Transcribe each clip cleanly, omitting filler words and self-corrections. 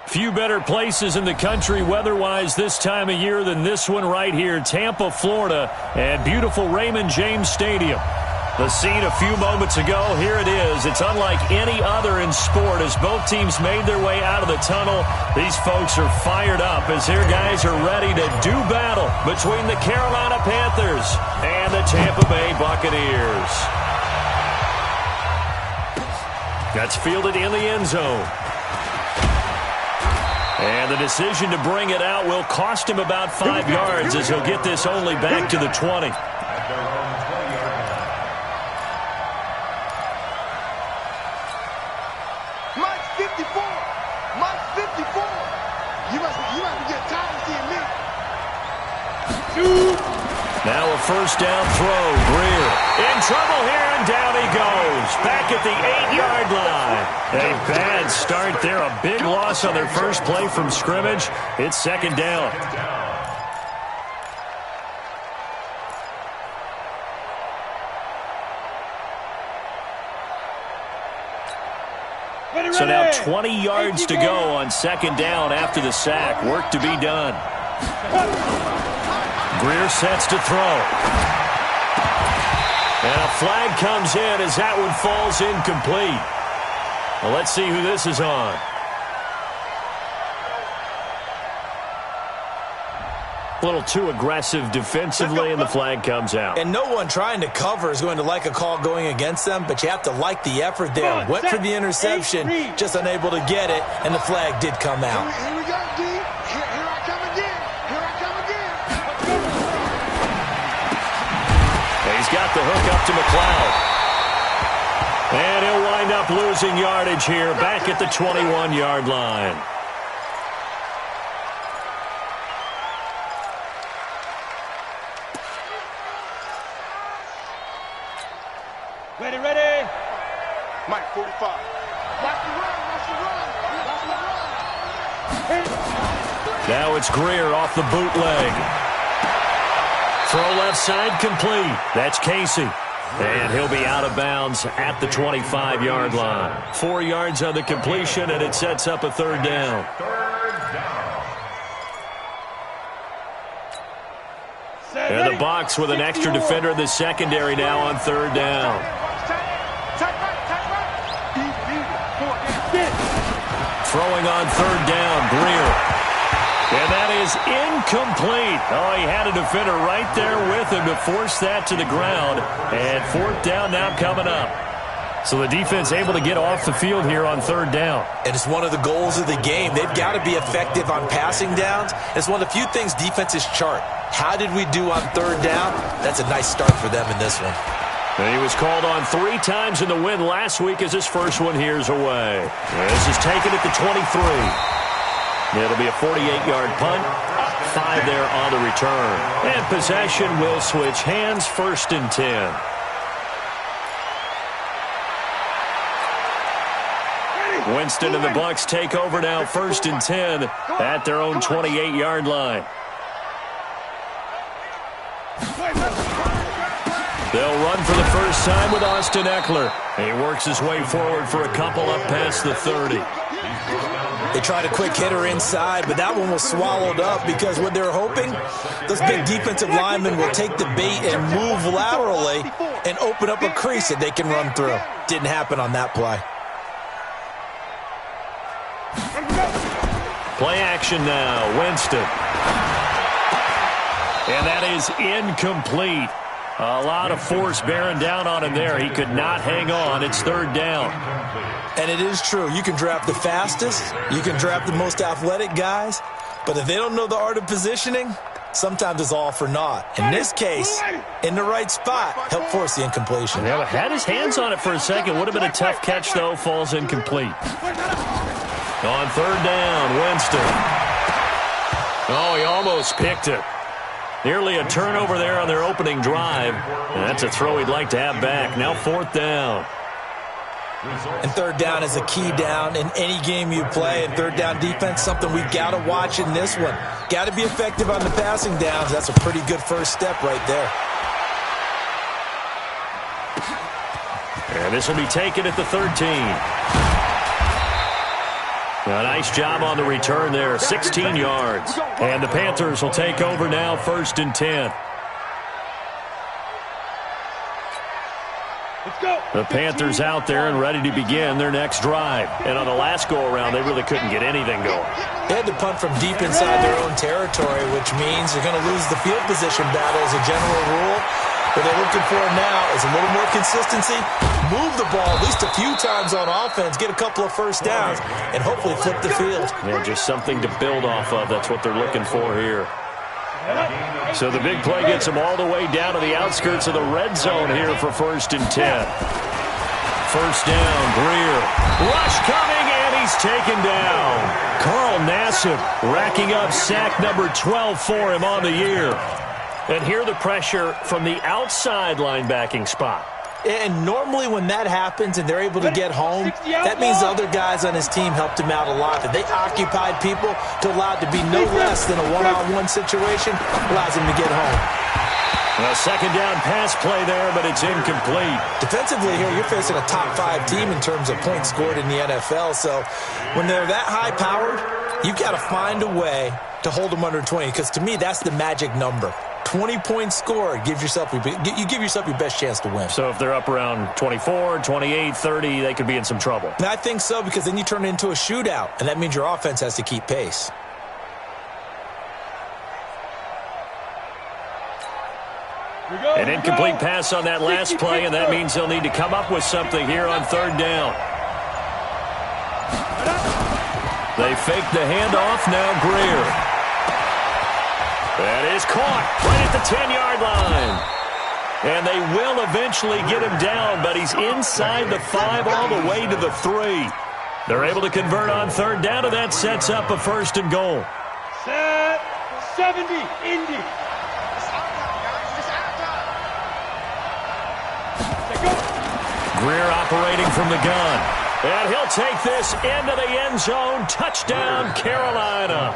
Few better places in the country weather-wise this time of year than this one right here, Tampa, Florida, at beautiful Raymond James Stadium. The scene a few moments ago, here it is. It's unlike any other in sport as both teams made their way out of the tunnel. These folks are fired up as their guys are ready to do battle between the Carolina Panthers and the Tampa Bay Buccaneers. That's fielded in the end zone. And the decision to bring it out will cost him about 5 yards as he'll get this only back to the 20. Mike 54. Mike 54. You must be getting tired of seeing me. Now a first down throw. Greer in trouble here, and down he goes. Back at the 8-yard line. A bad start there. A big loss on their first play from scrimmage. It's second down. So now 20 yards to go on second down after the sack. Work to be done. Greer sets to throw. And a flag comes in as that one falls incomplete. Well, let's see who this is on. A little too aggressive defensively, and the flag comes out. And no one trying to cover is going to like a call going against them, but you have to like the effort there. Went for the interception, just unable to get it, and the flag did come out. Here we go, D. Here I come again. Here I come again. He's got the hook up to McLeod. And he'll wind up losing yardage here, back at the 21-yard line. Ready. Mike 45. Watch the run. Now it's Greer off the bootleg. Throw left side complete. That's Casey. And he'll be out of bounds at the 25-yard line. 4 yards on the completion, and it sets up a third down. And the Bucs with an extra defender in the secondary now on third down. Throwing on third down, Greer. And that is incomplete. Oh, he had a defender right there with him to force that to the ground. And fourth down now coming up. So the defense able to get off the field here on third down. And it's one of the goals of the game. They've got to be effective on passing downs. It's one of the few things defenses chart. How did we do on third down? That's a nice start for them in this one. And he was called on 3 times in the win last week as his first one here's away. This is taken at the 23. It'll be a 48-yard punt. 5 there on the return. And possession will switch hands, 1st and 10. Winston and the Bucs take over now, 1st and 10 at their own 28-yard line. They'll run for the first time with Austin Eckler. He works his way forward for a couple up past the 30. They tried a quick hitter inside, but that one was swallowed up because what they're hoping, those big defensive linemen will take the bait and move laterally and open up a crease that they can run through. Didn't happen on that play. Play action now, Winston. And that is incomplete. A lot of force bearing down on him there. He could not hang on. It's third down. And it is true. You can draft the fastest. You can draft the most athletic guys. But if they don't know the art of positioning, sometimes it's all for naught. In this case, in the right spot, helped force the incompletion. Yeah, had his hands on it for a second. Would have been a tough catch, though. Falls incomplete. On third down, Winston. Oh, he almost picked it. Nearly a turnover there on their opening drive. And that's a throw he'd like to have back. Now fourth down. And third down is a key down in any game you play. And third down defense, something we've got to watch in this one. Got to be effective on the passing downs. That's a pretty good first step right there. And this will be taken at the 13. A nice job on the return there, 16 yards. And the Panthers will take over now, 1st and 10. The Panthers out there and ready to begin their next drive. And on the last go-around, they really couldn't get anything going. They had to punt from deep inside their own territory, which means they're going to lose the field position battle as a general rule. What they're looking for now is a little more consistency, move the ball at least a few times on offense, get a couple of first downs, and hopefully flip the field. Yeah, just something to build off of. That's what they're looking for here. So the big play gets them all the way down to the outskirts of the red zone here for 1st and 10. First down, Greer. Rush coming, and he's taken down. Carl Nassib racking up sack number 12 for him on the year. And here the pressure from the outside linebacking spot. And normally when that happens and they're able to get home, that means the other guys on his team helped him out a lot. That they occupied people to allow it to be no less than a one-on-one situation allows him to get home. A second down pass play there, but it's incomplete. Defensively here, you're facing a top 5 team in terms of points scored in the NFL. So when they're that high-powered, you've got to find a way to hold them under 20. Because to me, that's the magic number. 20 points scored, you give yourself your best chance to win. So if they're up around 24, 28, 30, they could be in some trouble. And I think so, because then you turn it into a shootout, and that means your offense has to keep pace. An incomplete pass on that last play, and that means they'll need to come up with something here on 3rd down. They fake the handoff, now Greer. That is caught right at the 10-yard line. And they will eventually get him down, but he's inside the 5 all the way to the 3. They're able to convert on 3rd down, and that sets up a 1st and goal. Set 70, Indy. Greer operating from the gun. And he'll take this into the end zone. Touchdown, Carolina.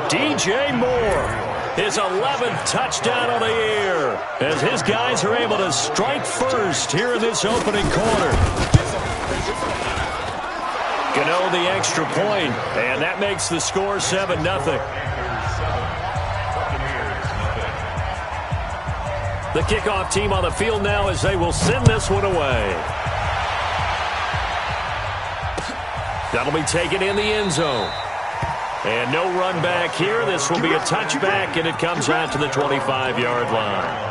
DJ Moore. His 11th touchdown of the year as his guys are able to strike first here in this opening quarter. Gano the extra point, and that makes the score 7-0. The kickoff team on the field now as they will send this one away. That'll be taken in the end zone. And no run back here. This will be a touchback, and it comes out to the 25-yard line.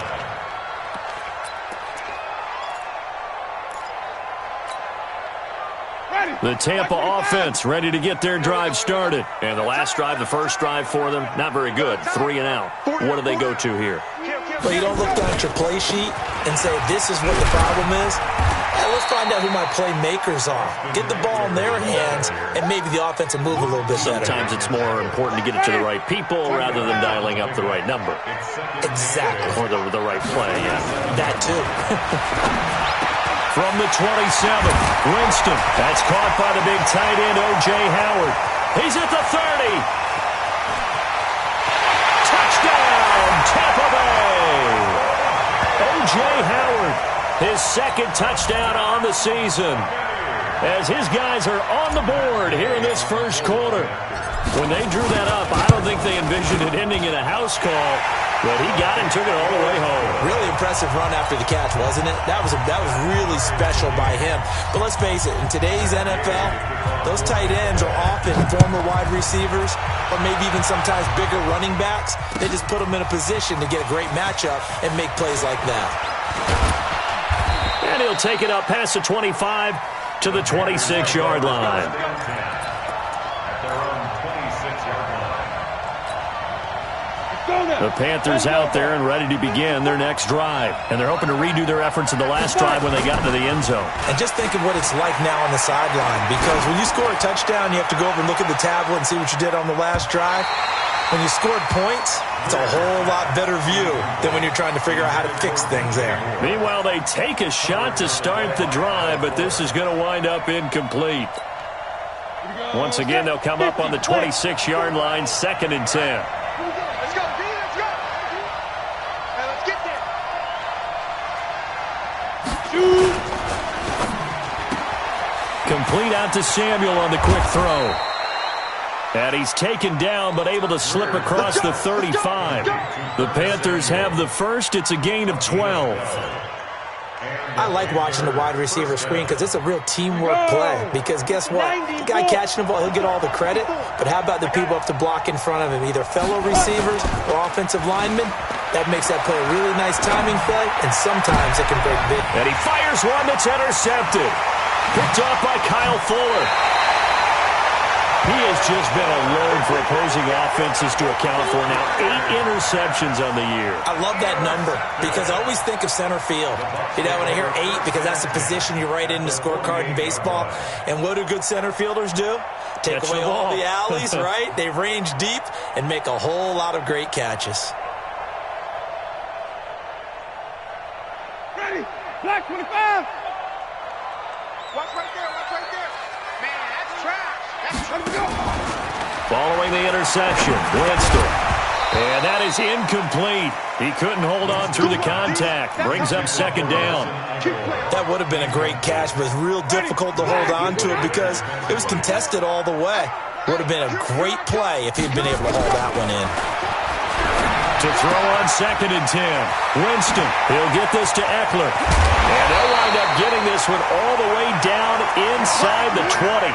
The Tampa offense ready to get their drive started. And the last drive, the first drive for them, not very good. 3 and out. What do they go to here? Well, you don't look down at your play sheet and say, this is what the problem is. Let's find out who my playmakers are. Get the ball in their hands, and maybe the offense will move a little bit better. Sometimes it's more important to get it to the right people rather than dialing up the right number. Exactly. Or the right play, yeah. That too. From the 27, Winston. That's caught by the big tight end, O.J. Howard. He's at the 30. Touchdown, Tampa Bay. O.J. Howard. His 2nd touchdown on the season as his guys are on the board here in this first quarter. When they drew that up, I don't think they envisioned it ending in a house call, but he got and took it all the way home. Really impressive run after the catch, wasn't it? That was really special by him. But let's face it, in today's NFL, those tight ends are often former wide receivers or maybe even sometimes bigger running backs. They just put them in a position to get a great matchup and make plays like that. And he'll take it up past the 25 to the 26-yard line. The Panthers out there and ready to begin their next drive. And they're hoping to redo their efforts in the last drive when they got into the end zone. And just think of what it's like now on the sideline, because when you score a touchdown, you have to go over and look at the tablet and see what you did on the last drive. When you scored points, it's a whole lot better view than when you're trying to figure out how to fix things there. Meanwhile, they take a shot to start the drive, but this is going to wind up incomplete. Once again, they'll come up on the 26-yard line, 2nd and 10. Let's go, D, let's go. Hey, let's get there. Shoot. Complete out to Samuel on the quick throw. And he's taken down, but able to slip across the 35. The Panthers have the first. It's a gain of 12. I like watching the wide receiver screen because it's a real teamwork play. Because guess what? The guy catching the ball, he'll get all the credit. But how about the people up to block in front of him, either fellow receivers or offensive linemen? That makes that play a really nice timing play, and sometimes it can break big. And he fires one that's intercepted. Picked off by Kyle Fuller. He has just been a load for opposing offenses to account for now. 8 interceptions on the year. I love that number because I always think of center field. You know, when I hear 8, because that's the position you write in the scorecard in baseball. And what do good center fielders do? Take away all the alleys, right? They range deep and make a whole lot of great catches. Ready? Black 25. Watch right there. Watch right there. Man, that's trash. Following the interception, Winston. And that is incomplete. He couldn't hold on through the contact. Brings up second down. That would have been a great catch, but it's real difficult to hold on to it because it was contested all the way. Would have been a great play if he'd been able to hold that one in. To throw on second and 10. Winston, he'll get this to Eckler. And they'll wind up getting this one all the way down inside the 20.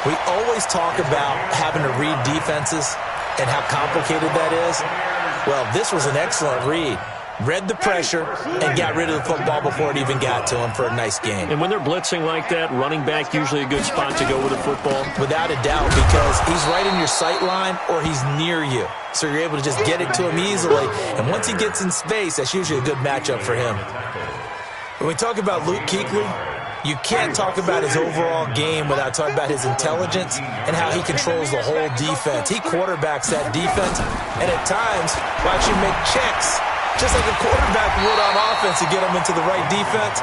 We always talk about having to read defenses and how complicated that is. Well, this was an excellent read. Read the pressure and got rid of the football before it even got to him for a nice game. And when they're blitzing like that, running back usually a good spot to go with the football? Without a doubt, because he's right in your sight line or he's near you. So you're able to just get it to him easily. And once he gets in space, that's usually a good matchup for him. When we talk about Luke Kuechly, you can't talk about his overall game without talking about his intelligence and how he controls the whole defense. He quarterbacks that defense, and at times will actually make checks, just like a quarterback would on offense to get them into the right defense.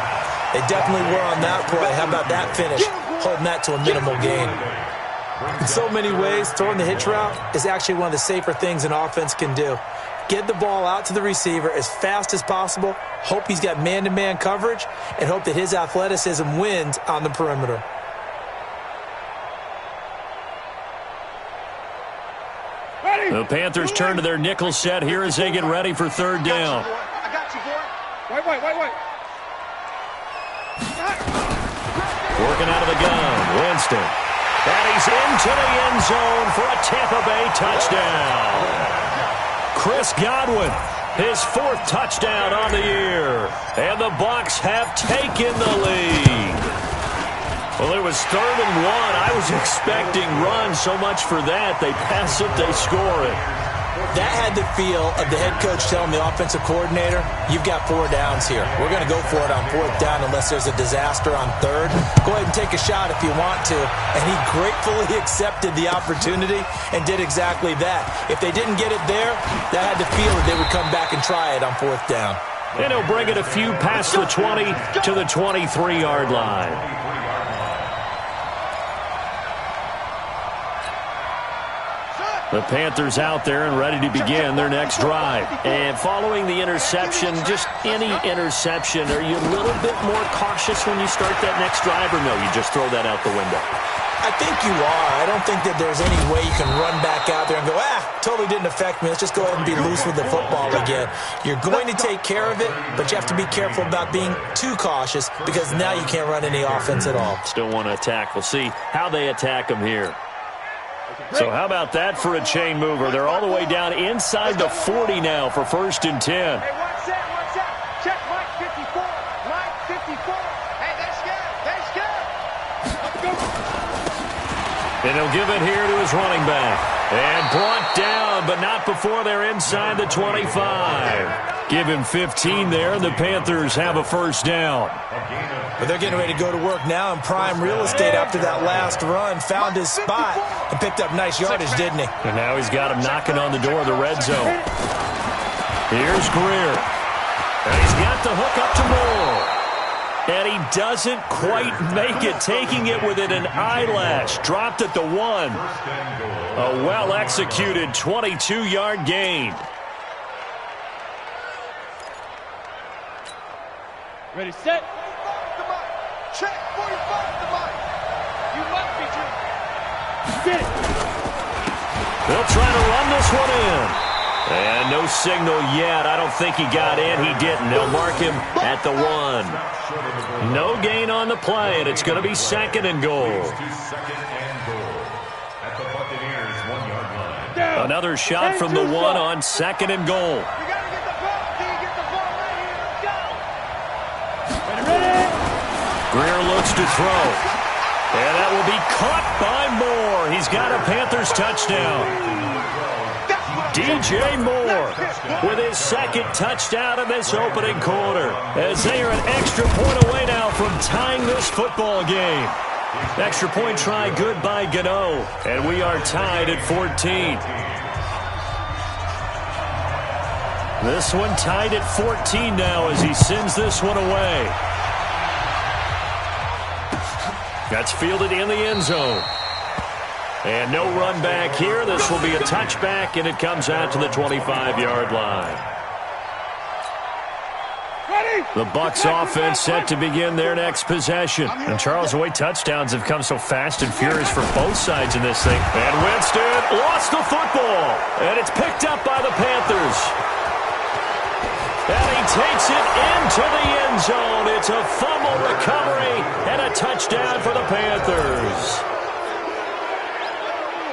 They definitely were on that play. How about that finish? Holding that to a minimal gain. In so many ways, throwing the hitch route is actually one of the safer things an offense can do. Get the ball out to the receiver as fast as possible, hope he's got man-to-man coverage, and hope that his athleticism wins on the perimeter. The Panthers turn to their nickel set here as they get ready for third down. I got you, boy. Wait. Working out of the gun, Winston. And he's into the end zone for a Tampa Bay touchdown. Chris Godwin, his 4th touchdown on the year. And the Bucs have taken the lead. Well, it was 3rd and 1. I was expecting runs, so much for that. They pass it, they score it. That had the feel of the head coach telling the offensive coordinator, you've got 4 downs here. We're going to go for it on 4th down unless there's a disaster on 3rd. Go ahead and take a shot if you want to. And he gratefully accepted the opportunity and did exactly that. If they didn't get it there, that had the feel that they would come back and try it on 4th down. And he'll bring it a few past the 20 to the 23-yard line. The Panthers out there and ready to begin their next drive. And following the interception, just any interception, are you a little bit more cautious when you start that next drive, or no, you just throw that out the window? I think you are. I don't think that there's any way you can run back out there and go, totally didn't affect me. Let's just go ahead and be loose with the football again. You're going to take care of it, but you have to be careful about being too cautious because now you can't run any offense at all. Still want to attack. We'll see how they attack them here. So how about that for a chain mover? They're all the way down inside the 40 now for 1st and 10. Hey, watch that. Check Mike 54. Mike 54. Hey, they're scared. Let's go. And he'll give it here to his running back. And brought down, but not before they're inside the 25. Give him 15 there, and the Panthers have a 1st down. But they're getting ready to go to work now in prime real estate after that last run. Found his spot and picked up nice yardage, didn't he? And now he's got him knocking on the door of the red zone. Here's Greer. And he's got the hook up to Moore. And he doesn't quite make it, taking it within an eyelash. Dropped at the 1. A well-executed 22-yard gain. Ready, set. Check 45 to Mike. You must be Jim. They'll try to run this one in. And no signal yet. I don't think he got in. He didn't. They'll mark him at the 1. No gain on the play, and it's going to be 2nd and goal. Another shot from the 1 on 2nd and goal. Greer looks to throw. And that will be caught by Moore. He's got a Panthers touchdown. DJ Moore with his 2nd touchdown in this opening quarter, as they are an extra point away now from tying this football game. Extra point try good by Gano, and we are tied at 14. This one tied at 14 now as he sends this one away. That's fielded in the end zone. And no run back here. This will be a touchback, and it comes out to the 25-yard line. The Bucs offense set to begin their next possession. And Charles, the way touchdowns have come so fast and furious for both sides in this thing. And Winston lost the football. And it's picked up by the Panthers. And he takes it into the end zone. It's a fumble recovery and a touchdown for the Panthers.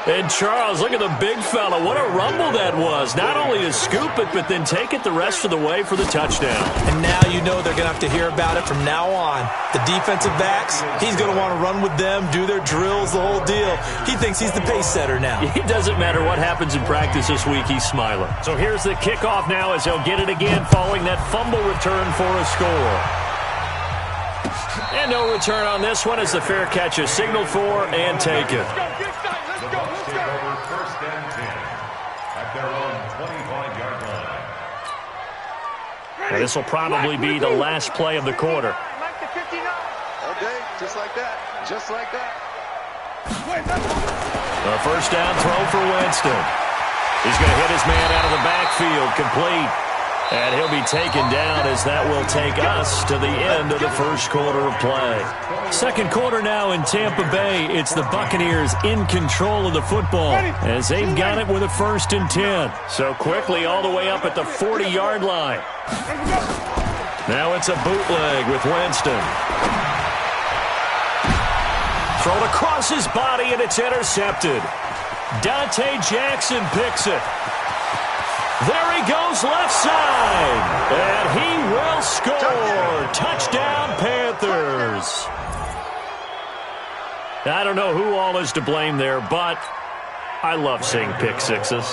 And Charles, look at the big fella. What a rumble that was. Not only to scoop it, but then take it the rest of the way for the touchdown. And now you know they're going to have to hear about it from now on. The defensive backs, he's going to want to run with them, do their drills, the whole deal. He thinks he's the pace setter now. It doesn't matter what happens in practice this week, he's smiling. So here's the kickoff now as they'll get it again following that fumble return for a score. And no return on this one as the fair catch is signaled for and taken. Now, this will probably be the last play of the quarter. Okay, just like that. Just like that. A first down throw for Winston. He's going to hit his man out of the backfield, complete. And he'll be taken down as that will take us to the end of the first quarter of play. Second quarter now in Tampa Bay. It's the Buccaneers in control of the football as they've got it with a 1st and 10. So quickly all the way up at the 40-yard line. Now it's a bootleg with Winston. Thrown across his body and it's intercepted. Dante Jackson picks it. There he goes left side. And he will score. Touchdown, Panthers. I don't know who all is to blame there, but I love seeing pick sixes.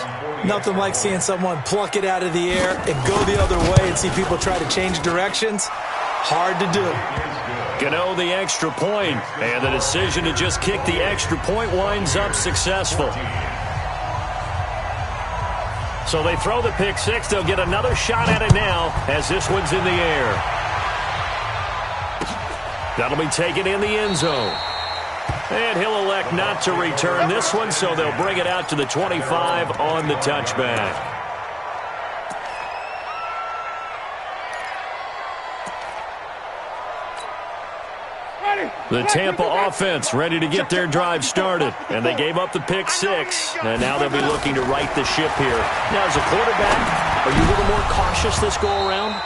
Nothing like seeing someone pluck it out of the air and go the other way and see people try to change directions. Hard to do. Gano the extra point, and the decision to just kick the extra point winds up successful. So they throw the pick six. They'll get another shot at it now as this one's in the air. That'll be taken in the end zone. And he'll elect not to return this one, so they'll bring it out to the 25 on the touchback. The Tampa offense ready to get their drive started. And they gave up the pick six. And now they'll be looking to right the ship here. Now, as a quarterback, are you a little more cautious this go-around?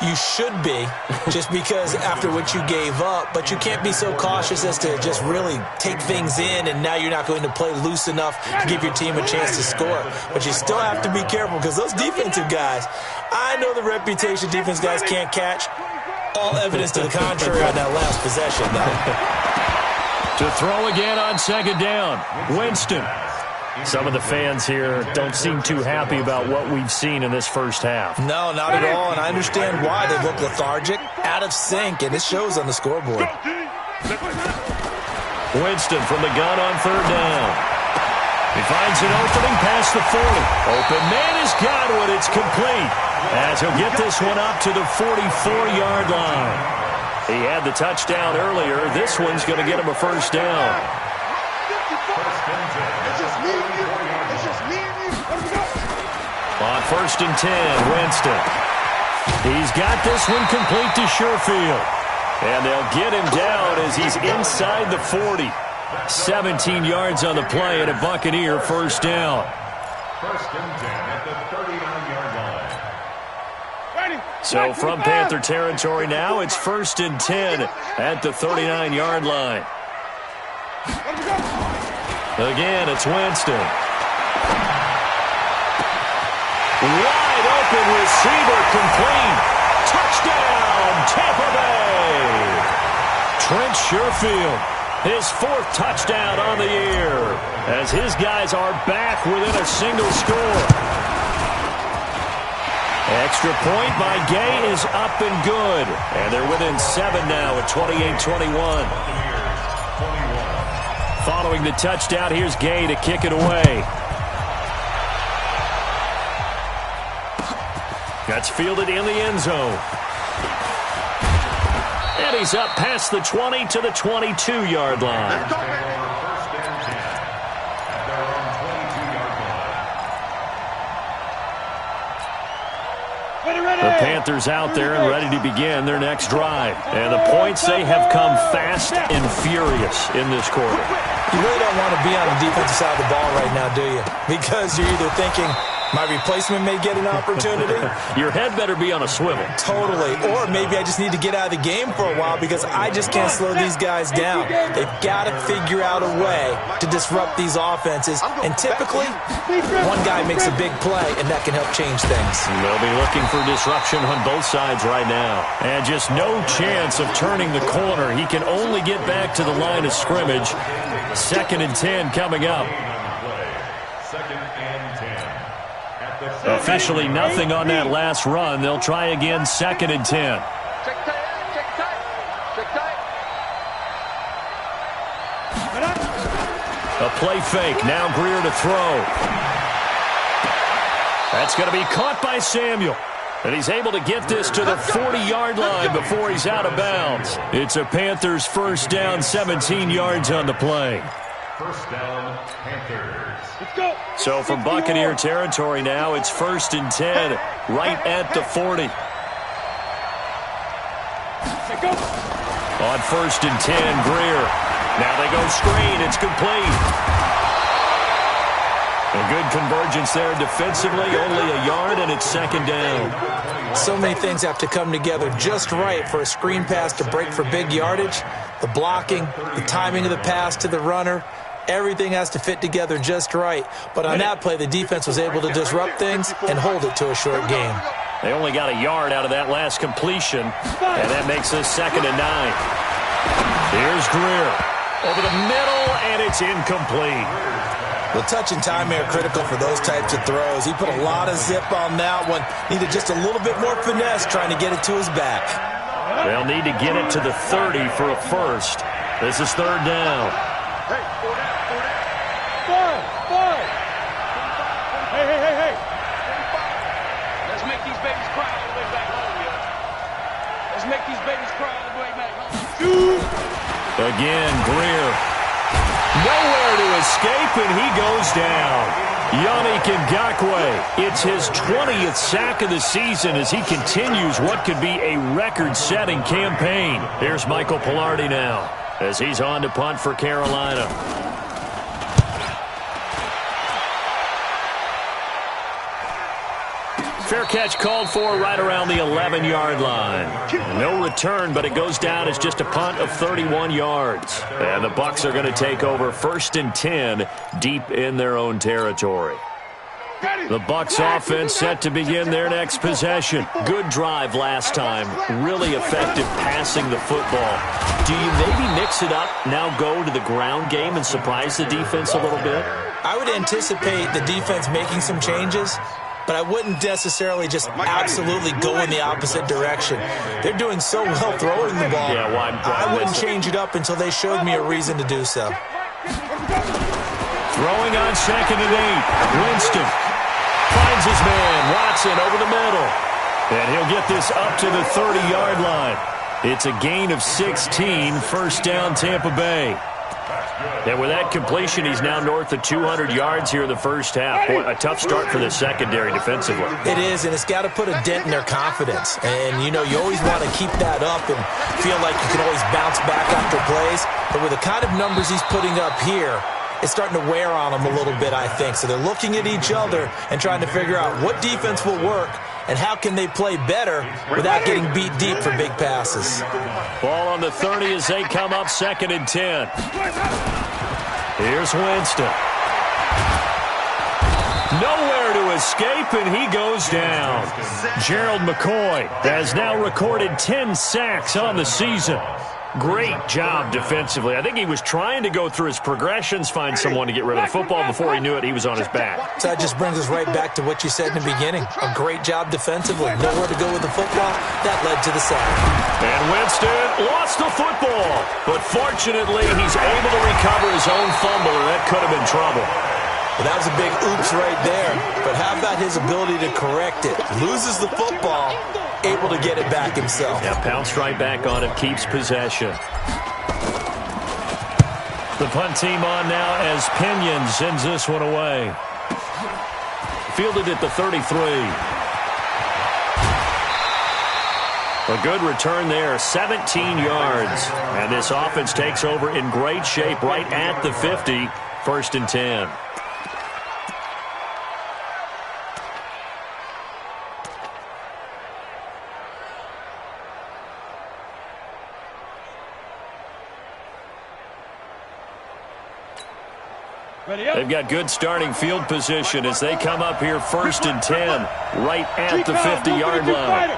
You should be, just because after what you gave up. But you can't be so cautious as to just really take things in, and now you're not going to play loose enough to give your team a chance to score. But you still have to be careful because those defensive guys, I know the reputation defense guys can't catch. All evidence to the contrary on that last possession, though. To throw again on second down, Winston. Some of the fans here don't seem too happy about what we've seen in this first half. No, not at all, and I understand why. They look lethargic, out of sync, and it shows on the scoreboard. Winston from the gun on third down. He finds an opening past the 40. Open man is Godwin. It's complete as he'll get this one up to the 44-yard line. He had the touchdown earlier. This one's going to get him a first down. On first and 10, Winston. He's got this one complete to Sherfield. And they'll get him down as he's inside the 40. 17 yards on the play and a Buccaneer first down. First and 10 at the 39-yard line. So from Panther territory now, it's first and 10 at the 39-yard line. Again, it's Winston. Wide open receiver complete. Touchdown, Tampa Bay. Trent Sherfield, his 4th touchdown on the year, as his guys are back within a single score. Extra point by Gay is up and good, and they're within 7 now at 28-21. Following the touchdown, here's Gay to kick it away. That's fielded in the end zone. And he's up past the 20 to the 22-yard line. First and 10 at their own 22-yard line. The Panthers out there and ready to begin their next drive. And the points, they have come fast and furious in this quarter. You really don't want to be on the defensive side of the ball right now, do you? Because you're either thinking, my replacement may get an opportunity. Your head better be on a swivel. Totally. Or maybe I just need to get out of the game for a while because I just can't slow these guys down. They've got to figure out a way to disrupt these offenses. And typically, one guy makes a big play, and that can help change things. They'll be looking for disruption on both sides right now. And just no chance of turning the corner. He can only get back to the line of scrimmage. 2nd and 10 coming up. Second and 10. Officially nothing on that last run. They'll try again, 2nd and 10. Check tight, check tight, check tight. A play fake. Now Greer to throw. That's going to be caught by Samuel. And he's able to get this to the 40-yard line before he's out of bounds. It's a Panthers first down, 17 yards on the play. First down, Panthers. Let's go. So from Buccaneer territory now, it's 1st and 10, right at the 40. On 1st and 10, Greer. Now they go screen. It's complete. A good convergence there defensively, only a yard, and it's 2nd down. So many things have to come together just right for a screen pass to break for big yardage. The blocking, the timing of the pass to the runner, everything has to fit together just right. But on that play, the defense was able to disrupt things and hold it to a short game. They only got a yard out of that last completion, and that makes us 2nd and 9. Here's Greer over the middle, and it's incomplete. The touch and time are critical for those types of throws. He put a lot of zip on that one. Needed just a little bit more finesse trying to get it to his back. They'll need to get it to the 30 for a first. This is 3rd down. Hey, 4 down. 5. Hey. Let's make these babies cry all the way back home, yo. Let's make these babies cry all the way back home. Again, Greer. Nowhere to escape, and he goes down. Yannick Ngakoue, it's his 20th sack of the season as he continues what could be a record-setting campaign. Here's Michael Pilardi now as he's on to punt for Carolina. Fair catch called for right around the 11-yard line. No return, but it goes down as just a punt of 31 yards. And the Bucs are going to take over 1st and 10 deep in their own territory. The Bucs offense set to begin their next possession. Good drive last time. Really effective passing the football. Do you maybe mix it up, now go to the ground game and surprise the defense a little bit? I would anticipate the defense making some changes, but I wouldn't necessarily just absolutely go in the opposite direction. They're doing so well throwing the ball. Yeah, why I wouldn't change it up until they showed me a reason to do so. Throwing on 2nd and 8. Winston finds his man. Watson over the middle. And he'll get this up to the 30-yard line. It's a gain of 16. First down, Tampa Bay. And with that completion, he's now north of 200 yards here in the first half. Boy, a tough start for the secondary defensively. It is, and it's got to put a dent in their confidence. And, you know, you always want to keep that up and feel like you can always bounce back after plays. But with the kind of numbers he's putting up here, it's starting to wear on them a little bit, I think. So they're looking at each other and trying to figure out what defense will work and how can they play better without getting beat deep for big passes. Ball on the 30 as they come up 2nd and 10. Here's Winston. Nowhere to escape, and he goes down. Gerald McCoy has now recorded 10 sacks on the season. Great job defensively. I think he was trying to go through his progressions, find someone to get rid of the football. Before he knew it, he was on his back. So that just brings us right back to what you said in the beginning. A great job defensively. Nowhere to go with the football. That led to the sack. And Winston lost the football. But fortunately, he's able to recover his own fumble, or that could have been trouble. Well, that was a big oops right there. But how about his ability to correct it? Loses the football, able to get it back himself. Yeah, pounced right back on it, keeps possession. The punt team on now as Pinion sends this one away. Fielded at the 33. A good return there, 17 yards. And this offense takes over in great shape right at the 50, 1st and 10. They've got good starting field position as they come up here 1st and 10, right at the 50-yard line.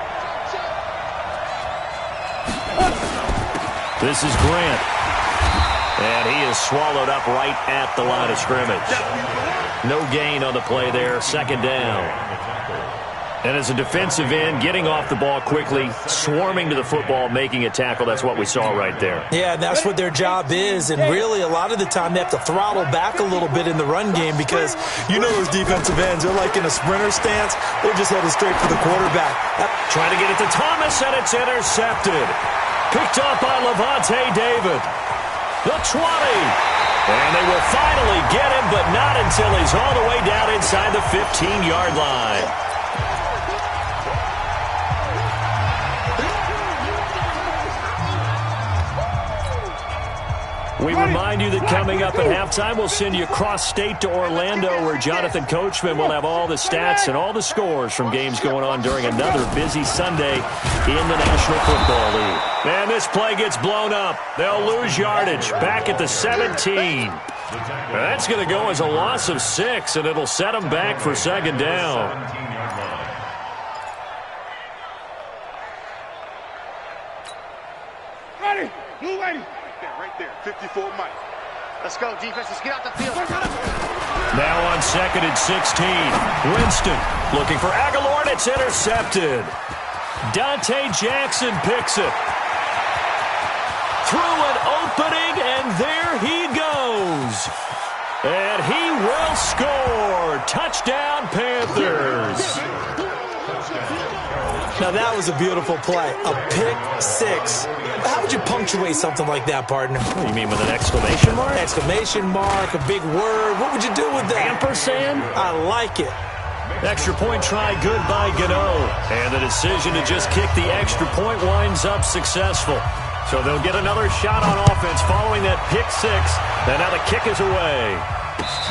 This is Grant. And he is swallowed up right at the line of scrimmage. No gain on the play there, 2nd down. And as a defensive end, getting off the ball quickly, swarming to the football, making a tackle, that's what we saw right there. Yeah, and that's what their job is. And really, a lot of the time, they have to throttle back a little bit in the run game because you know those defensive ends, they're like in a sprinter stance. They're just headed straight for the quarterback. Trying to get it to Thomas, and it's intercepted. Picked up by Levante David. The 20. And they will finally get him, but not until he's all the way down inside the 15-yard line. We remind you that coming up at halftime, we'll send you cross-state to Orlando, where Jonathan Coachman will have all the stats and all the scores from games going on during another busy Sunday in the National Football League. And this play gets blown up. They'll lose yardage back at the 17. That's going to go as a loss of 6, and it'll set them back for 2nd down. Ready, move ready. Right there, 54 Mike. Let's go, defense. Let's get out the field. Now on 2nd and 16. Winston looking for Aguilar, and it's intercepted. Dante Jackson picks it. Through an opening, and there he goes. And he will score. Touchdown, Panthers. Now, that was a beautiful play. A pick 6. How would you punctuate something like that, partner? What do you mean, with an exclamation mark? Exclamation mark, a big word. What would you do with that? Ampersand? I like it. Extra point try, good by Gano. And the decision to just kick the extra point winds up successful. So they'll get another shot on offense following that pick 6. And now the kick is away.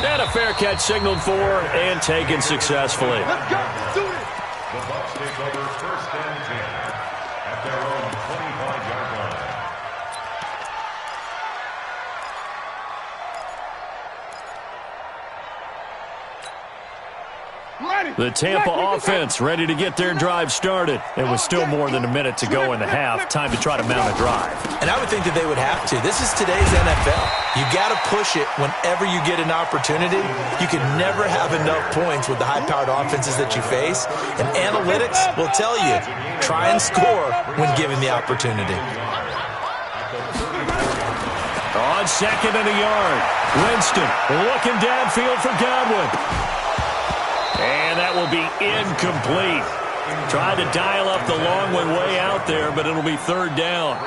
And a fair catch signaled for and taken successfully. Let's go, do it. The Bucs take over 1st and 10 at their own 25-yard line. The Tampa offense ready to get their drive started. It was still more than a minute to go in the half. Time to try to mount a drive. And I would think that they would have to. This is today's NFL. You got to push it whenever you get an opportunity. You can never have enough points with the high-powered offenses that you face. And analytics will tell you, try and score when given the opportunity. On 2nd and a yard, Winston looking downfield for Godwin. And that will be incomplete. Tried to dial up the long one way out there, but it'll be third down.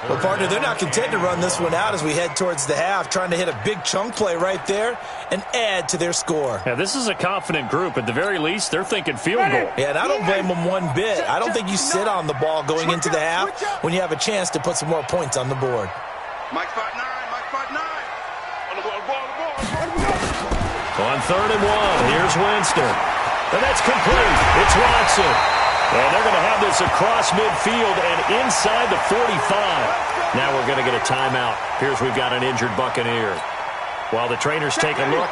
Well, partner, they're not content to run this one out as we head towards the half, trying to hit a big chunk play right there and add to their score. Yeah, this is a confident group. At the very least, they're thinking field goal. Yeah, and I don't blame them one bit. I don't think you sit on the ball going into the half when you have a chance to put some more points on the board. Mike 5-9, Mike 5-9. On the ball. On 3rd and 1, here's Winston. And that's complete. It's Watson. And they're going to have this across midfield and inside the 45. Now we're going to get a timeout. Here's we've got an injured Buccaneer. While the trainers take a look,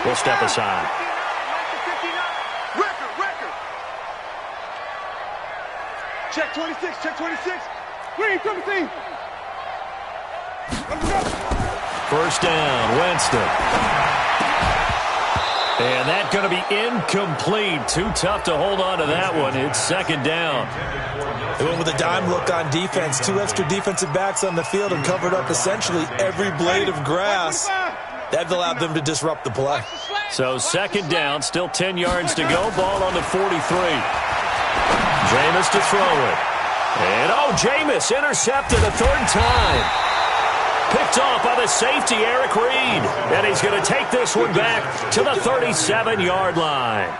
we'll step aside. Record. Check 26, check 26. Green, come see. First down, Winston. And that's going to be incomplete. Too tough to hold on to that one. It's second down. They went with a dime look on defense. 2 extra defensive backs on the field and covered up essentially every blade of grass. That allowed them to disrupt the play. So second down, still 10 yards to go. Ball on the 43. Jameis to throw it. And, Jameis intercepted a third time. Picked off by the safety, Eric Reed. And he's going to take this one back to the 37-yard line.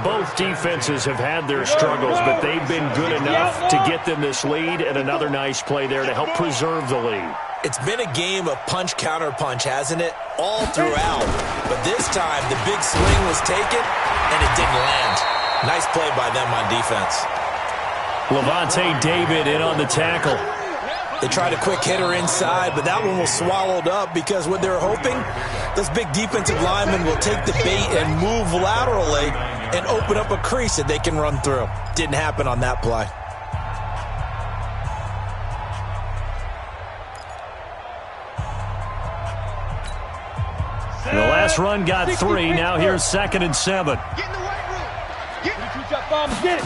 Both defenses have had their struggles, but they've been good enough to get them this lead, and another nice play there to help preserve the lead. It's been a game of punch-counter-punch, hasn't it? All throughout. But this time, the big swing was taken, and it didn't land. Nice play by them on defense. Levante David in on the tackle. They tried a quick hitter inside, but that one was swallowed up because what they're hoping, those big defensive linemen will take the bait and move laterally and open up a crease that they can run through. Didn't happen on that play. The last run got 3. Now here's 2nd and 7. Get in the weight room. Get it.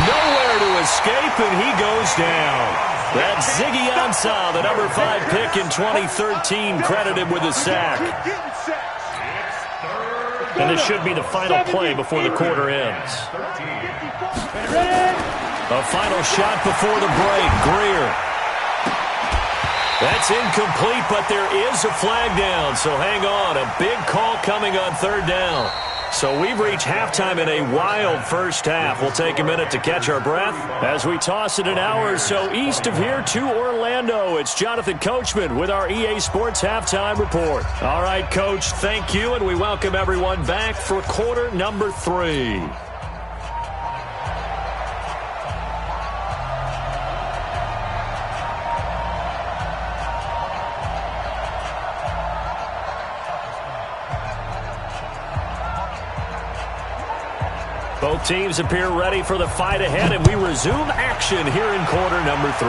Nowhere to escape, and he goes down. That's Ziggy Ansah, the number 5 pick in 2013, credited with a sack. And this should be the final play before the quarter ends. A final shot before the break. Greer. That's incomplete, but there is a flag down, so hang on. A big call coming on 3rd down. So we've reached halftime in a wild first half. We'll take a minute to catch our breath as we toss it an hour or so east of here to Orlando. It's Jonathan Coachman with our EA Sports Halftime Report. All right, Coach, thank you, and we welcome everyone back for quarter number 3. Both teams appear ready for the fight ahead, and we resume action here in quarter number 3.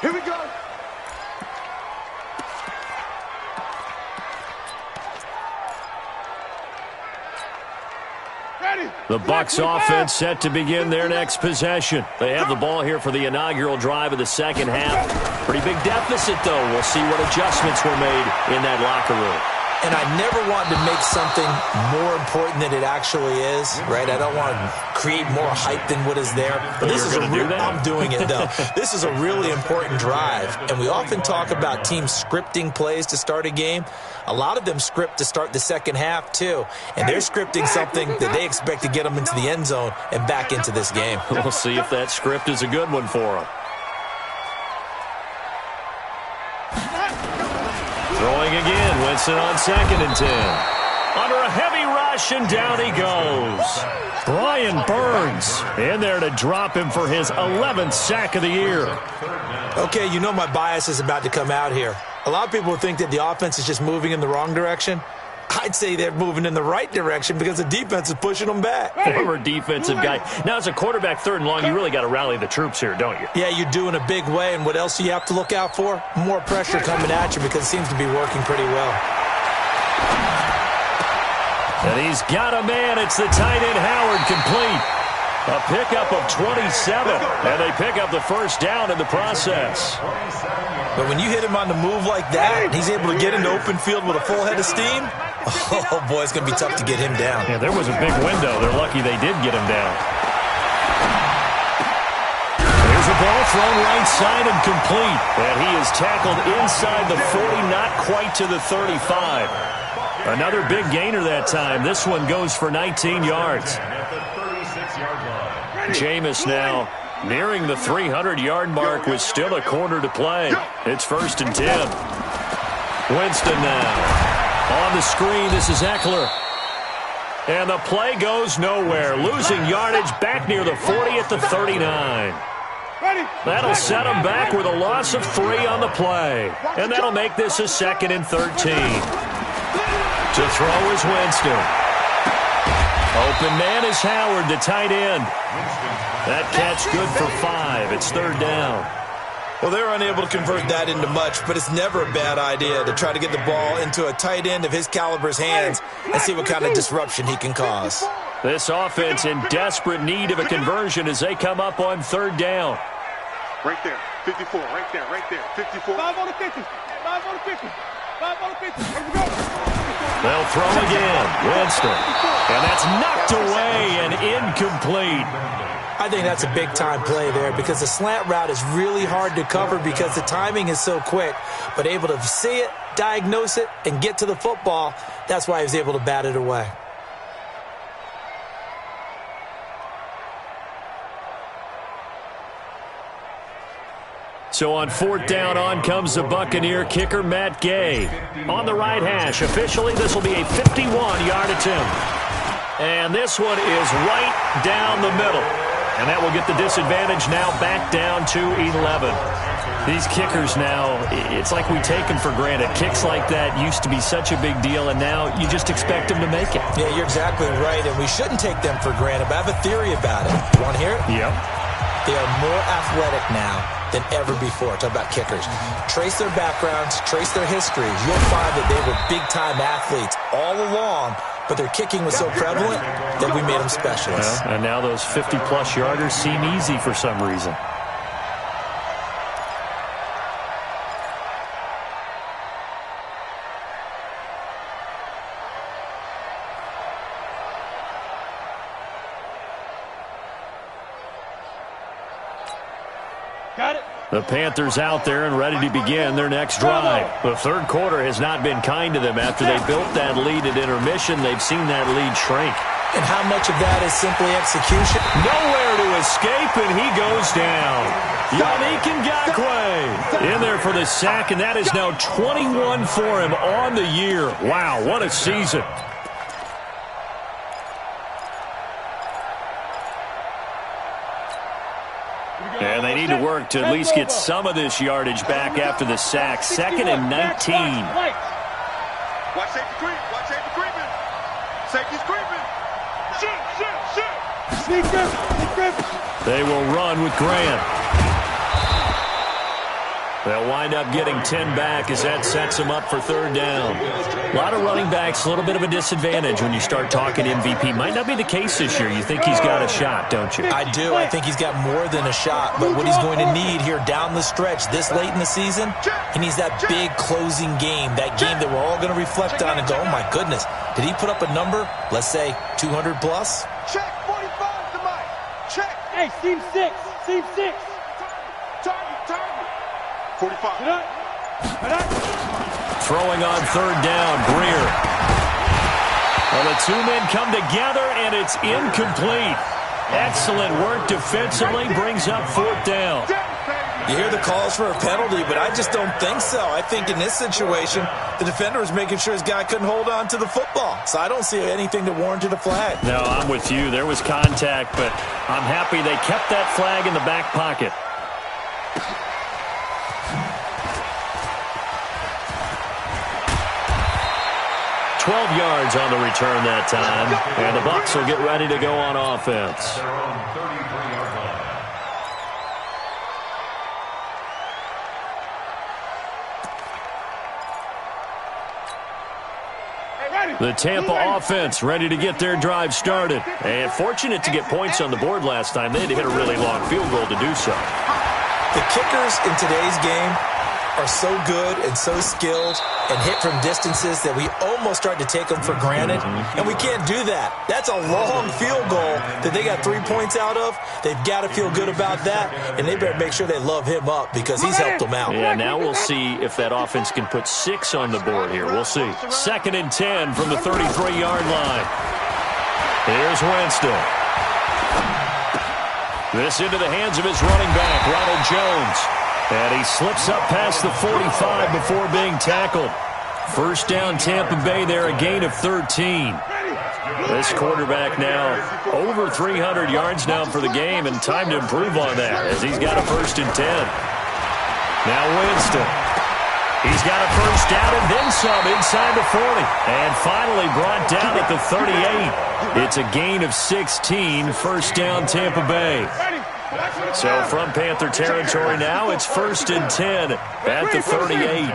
Here we go. The Bucs offense set to begin their next possession. They have the ball here for the inaugural drive of the second half. Pretty big deficit, though. We'll see what adjustments were made in that locker room. And I never want to make something more important than it actually is, right? I don't want to create more hype than what is there. But this is I'm doing it, though. This is a really important drive. And we often talk about teams scripting plays to start a game. A lot of them script to start the second half, too. And they're scripting something that they expect to get them into the end zone and back into this game. We'll see if that script is a good one for them. Throwing again, Winston on 2nd and 10. Under a heavy rush, and down he goes. Brian Burns in there to drop him for his 11th sack of the year. Okay, you know my bias is about to come out here. A lot of people think that the offense is just moving in the wrong direction. I'd say they're moving in the right direction because the defense is pushing them back. Former defensive guy. Now, as a quarterback 3rd and long, you really got to rally the troops here, don't you? Yeah, you do in a big way. And what else do you have to look out for? More pressure coming at you because it seems to be working pretty well. And he's got a man. It's the tight end Howard, complete. A pickup of 27. And they pick up the first down in the process. But when you hit him on the move like that, and he's able to get into open field with a full head of steam, oh, boy, it's going to be tough to get him down. Yeah, there was a big window. They're lucky they did get him down. There's a ball thrown right side and complete. And he is tackled inside the 40, not quite to the 35. Another big gainer that time. This one goes for 19 yards. Jameis now nearing the 300-yard mark with still a quarter to play. It's 1st and 10. Winston now. On the screen, this is Eckler. And the play goes nowhere. Losing yardage back near the 40 at the 39. That'll set him back with a loss of 3 on the play. And that'll make this a 2nd and 13. To throw is Winston. Open man is Howard, the tight end. That catch good for 5. It's 3rd down. Well, they were unable to convert that into much, but it's never a bad idea to try to get the ball into a tight end of his caliber's hands and see what kind of disruption he can cause. This offense in desperate need of a conversion as they come up on 3rd down. Right there, 54, right there, 54. 5 on the 50, 5 on the 50, 5 on the 50. Here we go. They'll throw again. Winston. And that's knocked away and incomplete. I think that's a big-time play there because the slant route is really hard to cover because the timing is so quick. But able to see it, diagnose it, and get to the football, that's why he was able to bat it away. So on 4th down, on comes the Buccaneer kicker, Matt Gay. On the right hash, officially this will be a 51-yard attempt. And this one is right down the middle. And that will get the disadvantage now back down to 11. These kickers now, it's like we take them for granted. Kicks like that used to be such a big deal, and now you just expect them to make it. Yeah, you're exactly right, and we shouldn't take them for granted. But I have a theory about it. You want to hear it? Yep. They are more athletic now than ever before. Talk about kickers. Trace their backgrounds, trace their histories. You'll find that they were big-time athletes all along, but their kicking was so prevalent that we made them specialists. Well, and now those 50-plus yarders seem easy for some reason. Got it. The Panthers out there and ready to begin their next drive. The 3rd quarter has not been kind to them. After they built that lead at intermission, they've seen that lead shrink. And how much of that is simply execution? Nowhere to escape, and he goes down. Yannick Ngakoue in there for the sack, and that is now 21 for him on the year. Wow, what a season. And they need to work to at least get some of this yardage back after the sack. 2nd and 19. Watch safety creep. Watch safety creeping. Safety's creeping. Shoot. Sneak grip. They will run with Grant. They'll wind up getting 10 back as that sets them up for 3rd down. A lot of running backs, a little bit of a disadvantage when you start talking MVP. Might not be the case this year. You think he's got a shot, don't you? I do. I think he's got more than a shot. But what he's going to need here down the stretch this late in the season, he needs that big closing game, that game that we're all going to reflect on and go, oh, my goodness, did he put up a number, let's say 200 plus? Check 45 to Mike. Check. Hey, seam 6. Seam 6. Target. 45. Throwing on 3rd down, Greer. Well, the 2 men come together, and it's incomplete. Excellent work defensively, brings up 4th down. You hear the calls for a penalty, but I just don't think so. I think in this situation, the defender was making sure his guy couldn't hold on to the football. So I don't see anything that warranted a flag. No, I'm with you. There was contact, but I'm happy they kept that flag in the back pocket. $12 yards on the return that time, and the Bucs will get ready to go on offense. The Tampa offense ready to get their drive started. And fortunate to get points on the board last time. They had to hit a really long field goal to do so. The kickers in today's game are so good and so skilled and hit from distances that we almost start to take them for granted, and we can't do that. That's a long field goal that they got 3 points out of. They've got to feel good about that, and they better make sure they love him up because he's helped them out. Yeah, now we'll see if that offense can put 6 on the board here. We'll see. 2nd and 10 from the 33-yard line. Here's Winston. This into the hands of his running back, Ronald Jones. And he slips up past the 45 before being tackled. First down, Tampa Bay there, a gain of 13. This quarterback now over 300 yards now for the game, and time to improve on that as he's got a 1st and 10. Now Winston. He's got a first down and then some inside the 40. And finally brought down at the 38. It's a gain of 16, 1st down Tampa Bay. So from Panther territory now, it's 1st and 10 at the 38.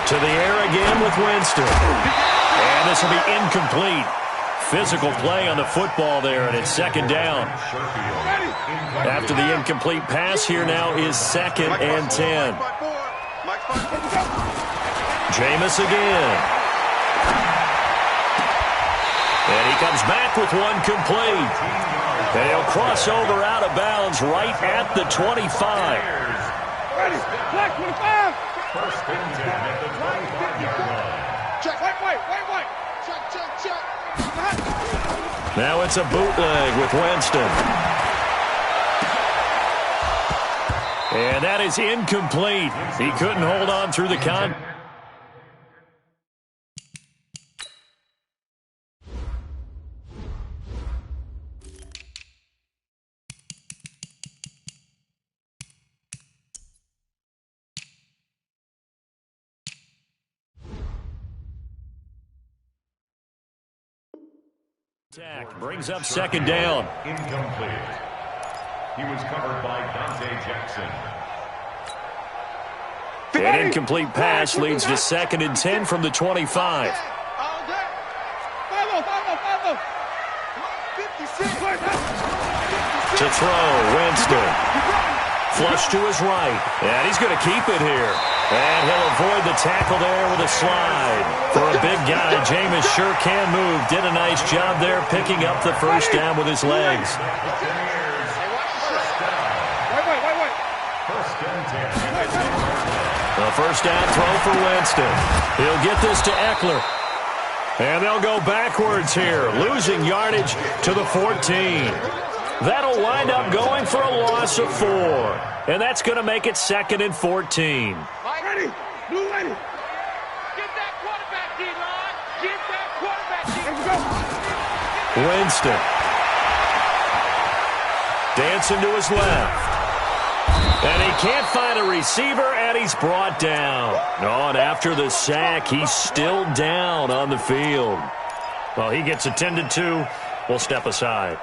To the air again with Winston. And this will be incomplete. Physical play on the football there, and it's 2nd down. After the incomplete pass, here now is 2nd and 10. Jameis again. And he comes back with one complete. And he'll cross over out of bounds right at the 25. Ready. Black 25. 1st and 10 at the 25-yard line. Check. Wait. Check. Now it's a bootleg with Winston. And that is incomplete. He couldn't hold on through the con. Brings up 2nd down. Incomplete. He was covered by Dante Jackson. An incomplete pass leads to 2nd and 10 from the 25. To throw, Winston. Flush to his right. And he's going to keep it here. And he'll avoid the tackle there with a slide. For a big guy, Jameis sure can move. Did a nice job there picking up the 1st down with his legs. The 1st down throw for Winston. He'll get this to Eckler. And they'll go backwards here, losing yardage to the 14. That'll wind up going for a loss of 4. And that's going to make it 2nd and 14. Ready. Blue ready. Get that quarterback, D-line. Get that quarterback, D-line. Winston. Dancing to his left. And he can't find a receiver, and he's brought down. Oh, and after the sack, he's still down on the field. Well, he gets attended to. We'll step aside.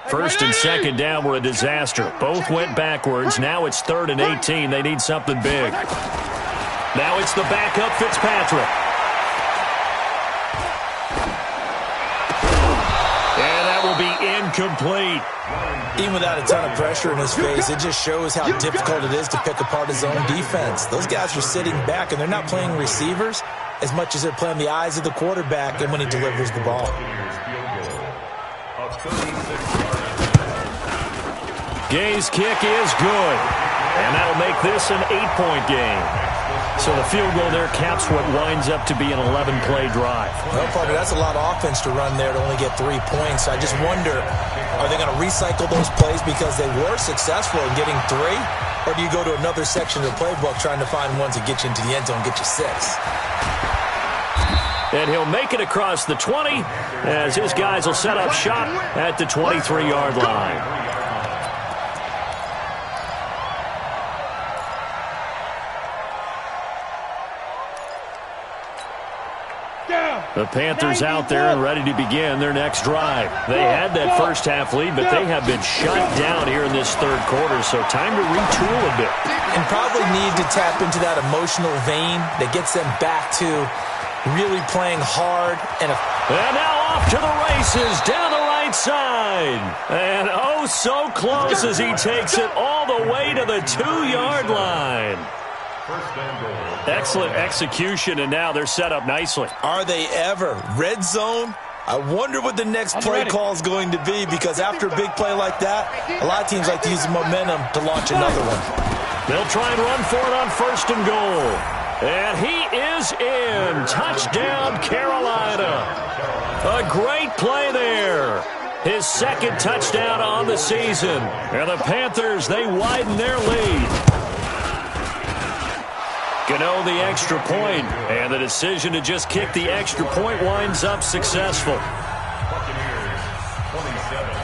First and 2nd down were a disaster. Both went backwards. Now it's 3rd and 18. They need something big. Now it's the backup Fitzpatrick. And that will be incomplete. Even without a ton of pressure in his face, it just shows how difficult it is to pick apart his own defense. Those guys are sitting back, and they're not playing receivers as much as they're playing the eyes of the quarterback and when he delivers the ball. Gay's kick is good, and that'll make this an 8-point game. So the field goal there caps what winds up to be an 11-play drive. Well, partner, that's a lot of offense to run there to only get 3 points. I just wonder, are they going to recycle those plays because they were successful in getting 3? Or do you go to another section of the playbook trying to find ones that get you into the end zone and get you 6? And he'll make it across the 20 as his guys will set up shop at the 23-yard line. The Panthers out there and ready to begin their next drive. They had that first half lead, but they have been shut down here in this 3rd quarter, so time to retool a bit. And probably need to tap into that emotional vein that gets them back to really playing hard. And now off to the races down the right side. And oh, so close as he takes it all the way to the 2-yard line. Excellent execution, and now they're set up nicely. Are they ever? Red zone? I wonder what the next play call is going to be, because after a big play like that, a lot of teams like to use the momentum to launch another one. They'll try and run for it on 1st and goal. And he is in. Touchdown, Carolina. A great play there. His 2nd touchdown on the season. And the Panthers, they widen their lead. Gano the extra point, and the decision to just kick the extra point winds up successful. Buccaneers, 27.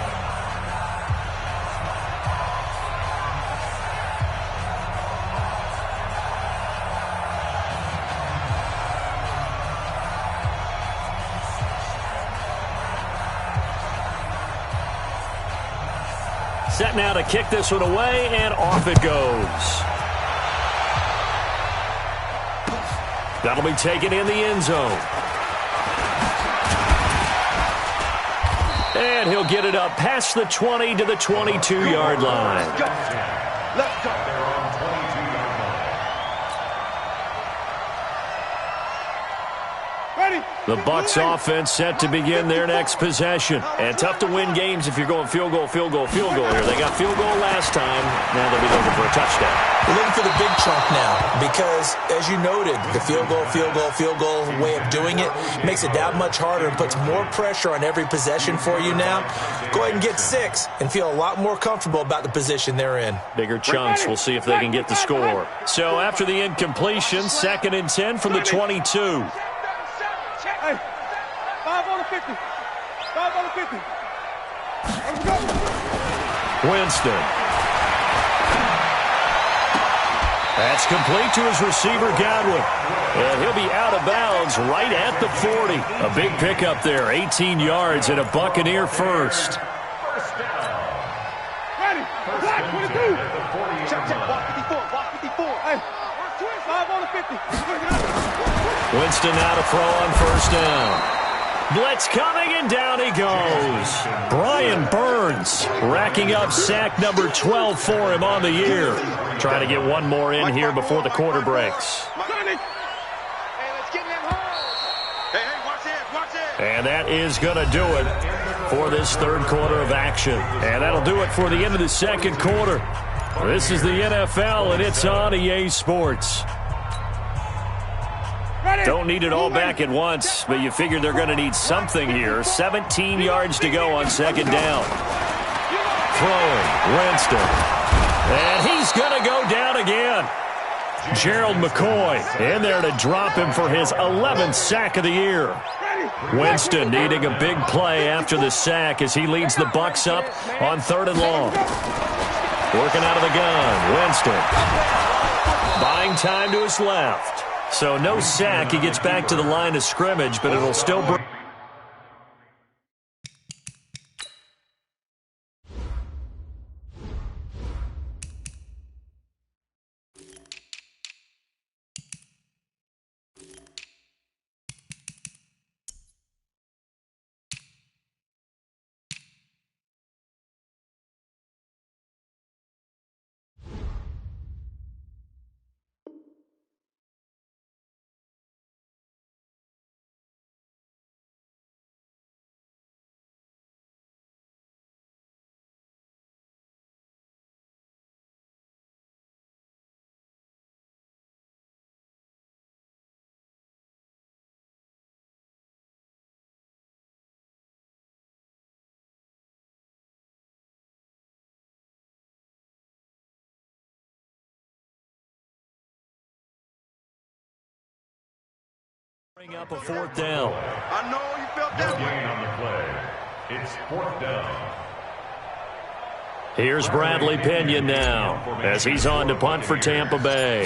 Set now to kick this one away, and off it goes. That'll be taken in the end zone. And he'll get it up past the 20 to the 22-yard line. Let's go. They're on 22-yard line. Ready. The Bucs offense set to begin their next possession. And tough to win games if you're going field goal, field goal, field goal here. They got field goal last time. Now they'll be looking for a touchdown. We're looking for the big chunk now, because, as you noted, the field goal way of doing it makes it that much harder and puts more pressure on every possession for you now. Go ahead and get 6 and feel a lot more comfortable about the position they're in. Bigger chunks. We'll see if they can get the score. So after the incompletion, 2nd and 10 from the 22. Hey, 5 on the 50. 5 on the 50. Let's go. Winston. That's complete to his receiver, Godwin. And he'll be out of bounds right at the 40. A big pickup there, 18 yards and a Buccaneer first. Ready. Black 22. Check, walk 54, walk 54. Hey, 5 on the 50. Winston now to throw on 1st down. Blitz coming, and down he goes. Brian Burns racking up sack number 12 for him on the year. Trying to get one more in here before the quarter breaks. Hey, let's get in them holes. Hey, watch it. And that is going to do it for this 3rd quarter of action. And that'll do it for the end of the 2nd quarter. This is the NFL, and it's on EA Sports. Don't need it all back at once, but you figure they're going to need something here. 17 yards to go on 2nd down. Throwing, Winston. And he's going to go down again. Gerald McCoy in there to drop him for his 11th sack of the year. Winston needing a big play after the sack as he leads the Bucs up on 3rd and long. Working out of the gun, Winston. Buying time to his left. So no sack. He gets back to the line of scrimmage, but it'll still bring. Bring up a 4th down. I know you felt that way. Gain on the play. It's 4th down. Here's Bradley Pinion now as he's on to punt for Tampa Bay.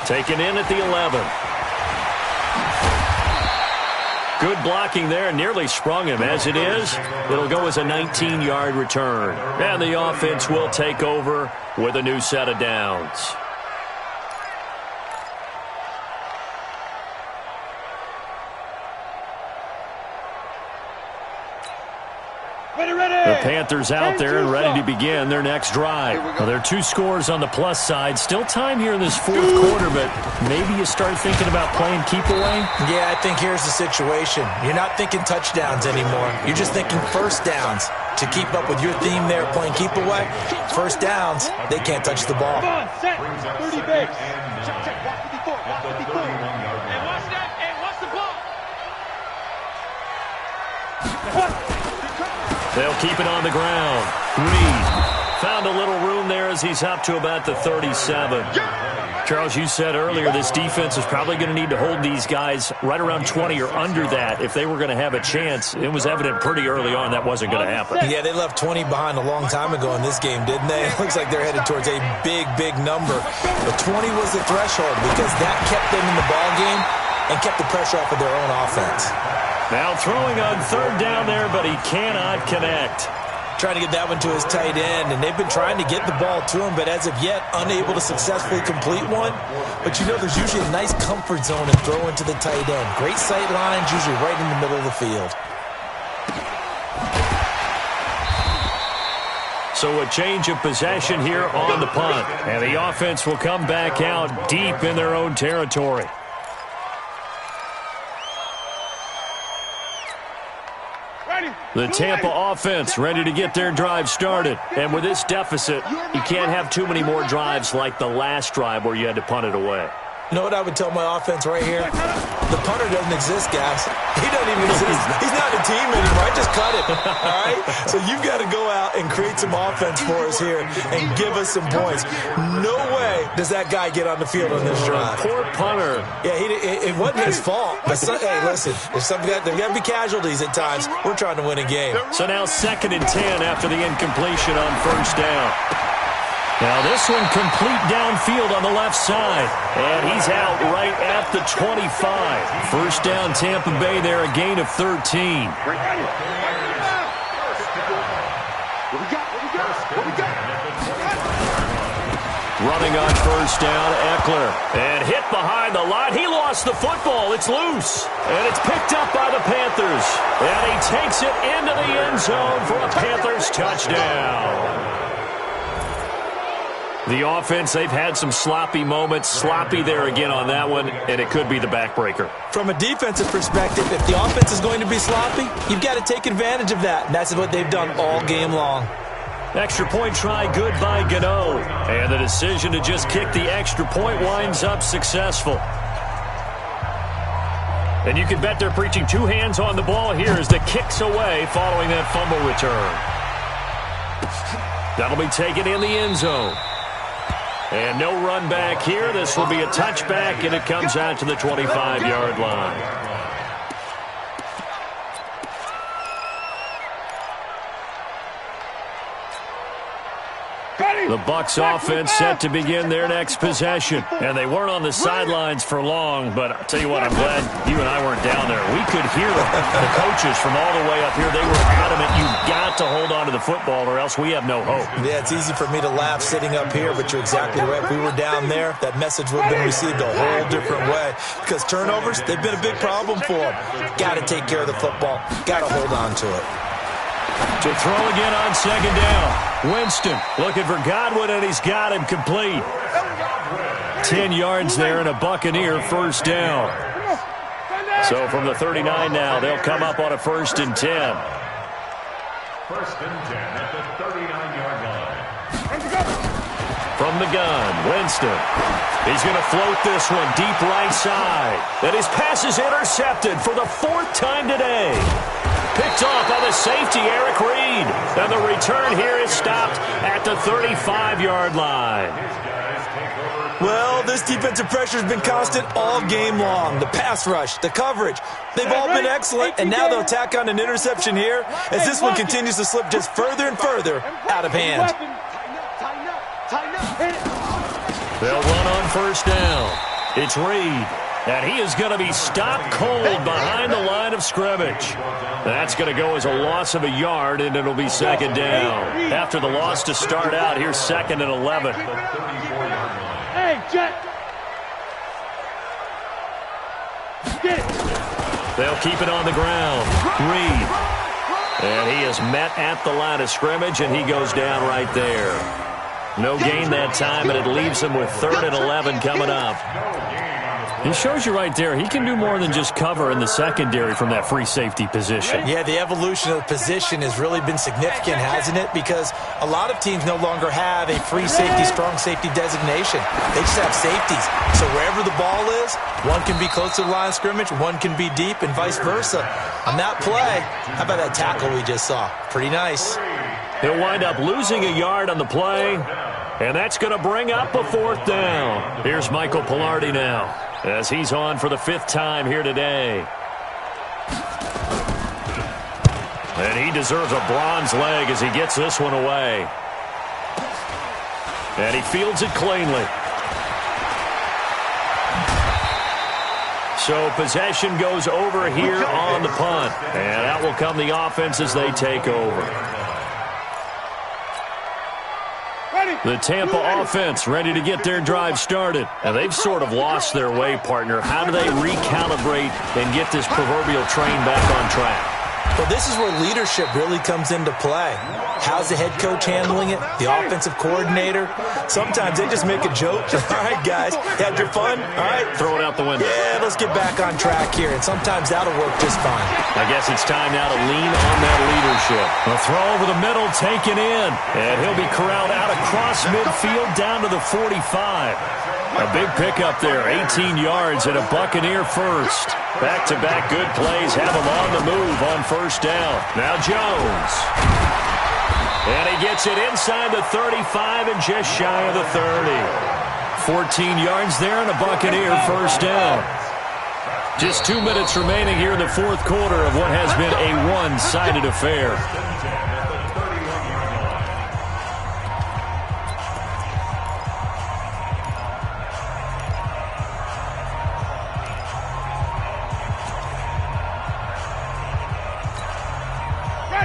Taken in at the 11. Good blocking there, nearly sprung him. As it is, it'll go as a 19-yard return. And the offense will take over with a new set of downs. The Panthers out there and ready to begin their next drive. Well, there are 2 scores on the plus side. Still time here in this fourth quarter, but maybe you start thinking about playing keep away? Yeah, I think here's the situation. You're not thinking touchdowns anymore. You're just thinking first downs. To keep up with your theme there, playing keep away, first downs, they can't touch the ball. Come on, set. 30 base. Check. Watch 54. Watch 54. And watch that. And watch the ball. They'll keep it on the ground. Reed found a little room there as he's up to about the 37. Charles, you said earlier this defense is probably going to need to hold these guys right around 20 or under that if they were going to have a chance. It was evident pretty early on that wasn't going to happen. Yeah, they left 20 behind a long time ago in this game, didn't they? It looks like they're headed towards a big, big number. But 20 was the threshold because that kept them in the ball game and kept the pressure off of their own offense. Now throwing on third down there, but he cannot connect. Trying to get that one to his tight end, and they've been trying to get the ball to him, but as of yet, unable to successfully complete one. But you know there's usually a nice comfort zone in throwing to the tight end. Great sight lines, usually right in the middle of the field. So a change of possession here on the punt, and the offense will come back out deep in their own territory. The Tampa offense ready to get their drive started. And with this deficit, you can't have too many more drives like the last drive where you had to punt it away. You know what I would tell my offense right here? The punter doesn't exist, guys. He doesn't even exist. He's not a team anymore. I just cut it, all right? So you've got to go out and create some offense for us here and give us some points. No way does that guy get on the field on this drive. Poor punter. Yeah, it wasn't his fault. But hey, listen, there's got to be casualties at times. We're trying to win a game. So now 2nd and 10 after the incompletion on first down. Now this one complete downfield on the left side. And he's out right at the 25. First down Tampa Bay there, a gain of 13. Running on first down, Eckler. And hit behind the line. He lost the football. It's loose. And it's picked up by the Panthers. And he takes it into the end zone for a Panthers touchdown. The offense, they've had some sloppy moments. Sloppy there again on that one, and it could be the backbreaker. From a defensive perspective, if the offense is going to be sloppy, you've got to take advantage of that. And that's what they've done all game long. Extra point try good by Gano. And the decision to just kick the extra point winds up successful. And you can bet they're preaching 2 hands on the ball here as the kick's away following that fumble return. That'll be taken in the end zone. And no run back here. This will be a touchback, and it comes out to the 25-yard line. The Bucs offense set to begin their next possession. And they weren't on the sidelines for long, but I'll tell you what, I'm glad you and I weren't down there. We could hear the coaches from all the way up here. They were adamant, you've got to hold on to the football or else we have no hope. Yeah, it's easy for me to laugh sitting up here, but you're exactly right. If we were down there, that message would have been received a whole different way. Because turnovers, they've been a big problem for them. Got to take care of the football. Got to hold on to it. To throw again on second down. Winston looking for Godwin, and he's got him complete. 10 yards there and a Buccaneer first down. So from the 39 now, they'll come up on a 1st and 10. 1st and 10 at the 39-yard line. From the gun, Winston. He's going to float this one deep right side. And his pass is intercepted for the 4th time today. Picked off by the safety, Eric Reed. And the return here is stopped at the 35-yard line. Well, this defensive pressure has been constant all game long. The pass rush, the coverage, they've all been excellent. And now they'll tack on an interception here as this one continues to slip just further and further out of hand. They'll run on first down. It's Reed. And he is going to be stopped cold behind the line of scrimmage. That's going to go as a loss of a yard, and it'll be second down. After the loss to start out, here's 2nd and 11. Hey, Jet. Get it. They'll keep it on the ground. Reed. And he is met at the line of scrimmage, and he goes down right there. No gain that time, and it leaves him with 3rd and 11 coming up. It shows you right there, he can do more than just cover in the secondary from that free safety position. Yeah, the evolution of the position has really been significant, hasn't it? Because a lot of teams no longer have a free safety, strong safety designation. They just have safeties. So wherever the ball is, one can be close to the line of scrimmage, one can be deep, and vice versa. On that play, how about that tackle we just saw? Pretty nice. He'll wind up losing a yard on the play, and that's going to bring up a 4th down. Here's Michael Pilardi now, as he's on for the 5th time here today. And he deserves a bronze leg as he gets this one away. And he fields it cleanly. So possession goes over here on the punt. And out will come the offense as they take over. The Tampa offense ready to get their drive started. And they've sort of lost their way, partner. How do they recalibrate and get this proverbial train back on track? Well, this is where leadership really comes into play. How's the head coach handling it? The offensive coordinator? Sometimes they just make a joke. All right, guys, had your fun? All right. Throw it out the window. Yeah, let's get back on track here. And sometimes that'll work just fine. I guess it's time now to lean on that leadership. A throw over the middle, taken in. And he'll be corralled out across midfield down to the 45. A big pickup there, 18 yards and a Buccaneer first. Back-to-back good plays have him on the move on 1st down. Now Jones. And he gets it inside the 35 and just shy of the 30. 14 yards there and a Buccaneer 1st down. Just 2 minutes remaining here in the 4th quarter of what has been a one-sided affair.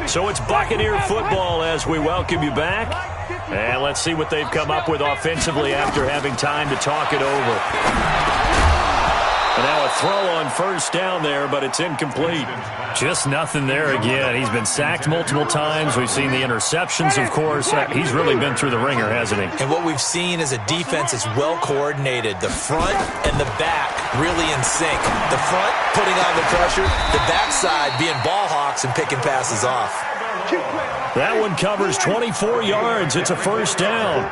So it's Buccaneer football as we welcome you back. And let's see what they've come up with offensively after having time to talk it over. And now a throw on 1st down there, but it's incomplete. Just nothing there again. He's been sacked multiple times. We've seen the interceptions, of course. He's really been through the ringer, hasn't he? And what we've seen is a defense that's well coordinated. The front and the back really in sync. The front putting on the pressure, the backside being ball hawks and picking passes off. That one covers 24 yards. It's a 1st down.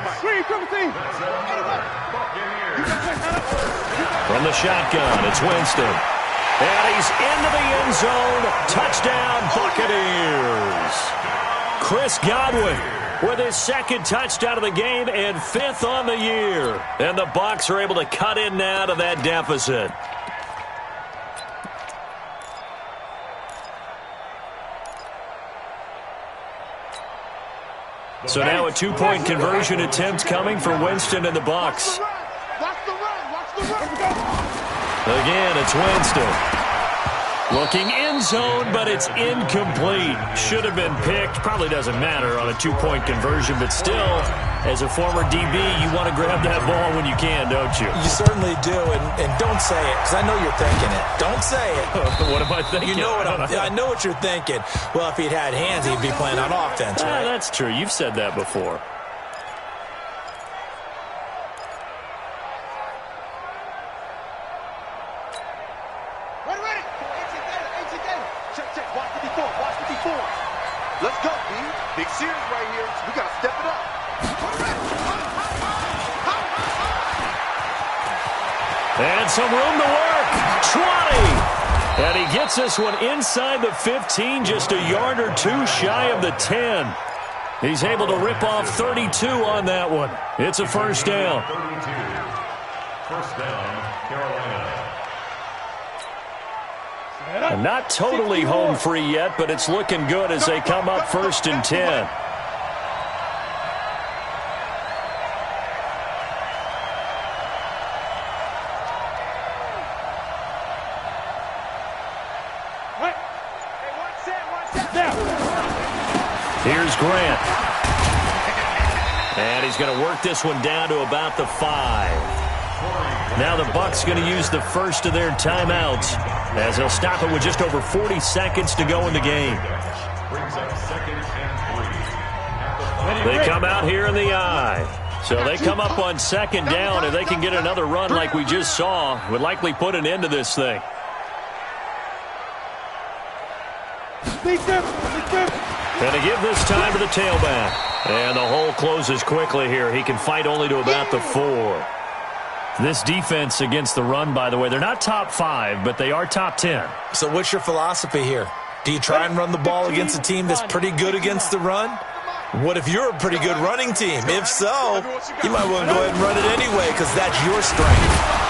From the shotgun, it's Winston. And he's into the end zone. Touchdown, Buccaneers. Chris Godwin with his 2nd touchdown of the game and 5th on the year. And the Bucs are able to cut in now to that deficit. So now a 2-point conversion attempt coming for Winston and the Bucs. Again, it's Winston. Looking end zone, but it's incomplete. Should have been picked. Probably doesn't matter on a 2-point conversion, but still, as a former DB, you want to grab that ball when you can, don't you? You certainly do, and don't say it, because I know you're thinking it. Don't say it. What am I thinking? You know what I know what you're thinking. Well, if he'd had hands, he'd be playing on offense, right? That's true. You've said that before. Let's go, B. Big series right here. We got to step it up. And some room to work. 20. And he gets this one inside the 15, just a yard or two shy of the 10. He's able to rip off 32 on that one. It's a 1st down. 32. 1st down, Carolina. And not totally home free yet, but it's looking good as they come up 1st and 10. Here's Grant. And he's going to work this one down to about the 5. Now the Bucks going to use the first of their timeouts as they'll stop it with just over 40 seconds to go in the game. They come out here in the eye. So they come up on second down, and they can get another run like we just saw. Would likely put an end to this thing. And to give this time to the tailback. And the hole closes quickly here. He can fight only to about the 4. This defense against the run, by the way, they're not top 5, but they are top 10. So what's your philosophy here? Do you try and run the ball against a team that's pretty good against the run? What if you're a pretty good running team? If so, you might want to go ahead and run it anyway because that's your strength.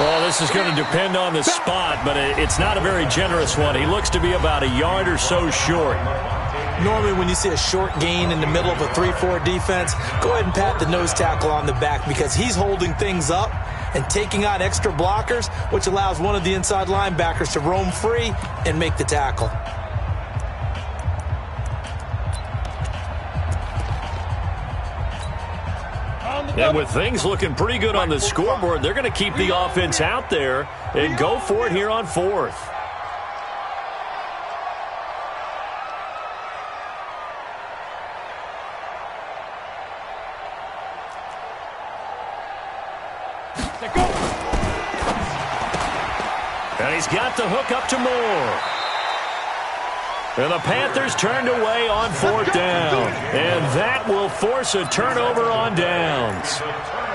Well, this is going to depend on the spot, but it's not a very generous one. He looks to be about a yard or so short. Normally, when you see a short gain in the middle of a 3-4 defense, go ahead and pat the nose tackle on the back because he's holding things up and taking on extra blockers, which allows one of the inside linebackers to roam free and make the tackle. And with things looking pretty good on the scoreboard, they're going to keep the offense out there and go for it here on 4th. And he's got the hook up to Moore. And the Panthers turned away on 4th down. And that will force a turnover on downs.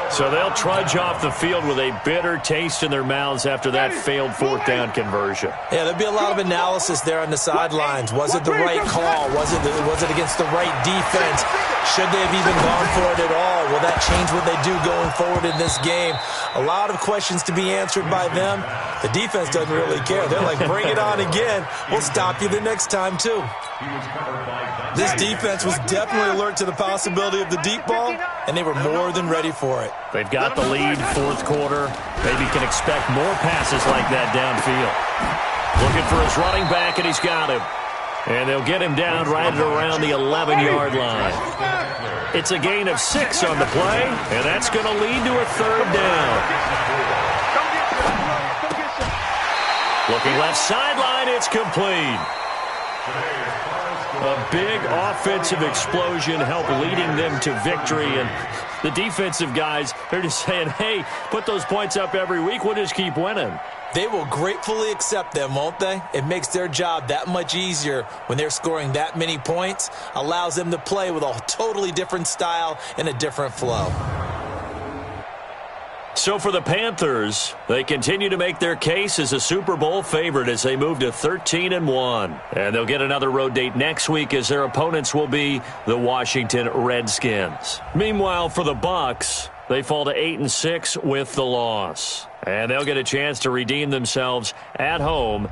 So they'll trudge off the field with a bitter taste in their mouths after that failed 4th down conversion. Yeah, there'll be a lot of analysis there on the sidelines. Was it the right call? Was it against the right defense? Should they have even gone for it at all? Will that change what they do going forward in this game? A lot of questions to be answered by them. The defense doesn't really care. They're like, bring it on again. We'll stop you the next time, too. This defense was definitely alert to the possibility of the deep ball, and they were more than ready for it. They've got the lead, 4th quarter. Maybe can expect more passes like that downfield. Looking for his running back, and he's got him. And they'll get him down right at around the 11-yard line. It's a gain of 6 on the play, and that's going to lead to a 3rd down. Looking left sideline, it's complete. A big offensive explosion helped leading them to victory, and the defensive guys, they're just saying, hey, put those points up every week, we'll just keep winning. They will gratefully accept them, won't they? It makes their job that much easier when they're scoring that many points, allows them to play with a totally different style and a different flow. So for the Panthers, they continue to make their case as a Super Bowl favorite as they move to 13-1. And they'll get another road date next week as their opponents will be the Washington Redskins. Meanwhile, for the Bucs, they fall to 8-6 with the loss. And they'll get a chance to redeem themselves at home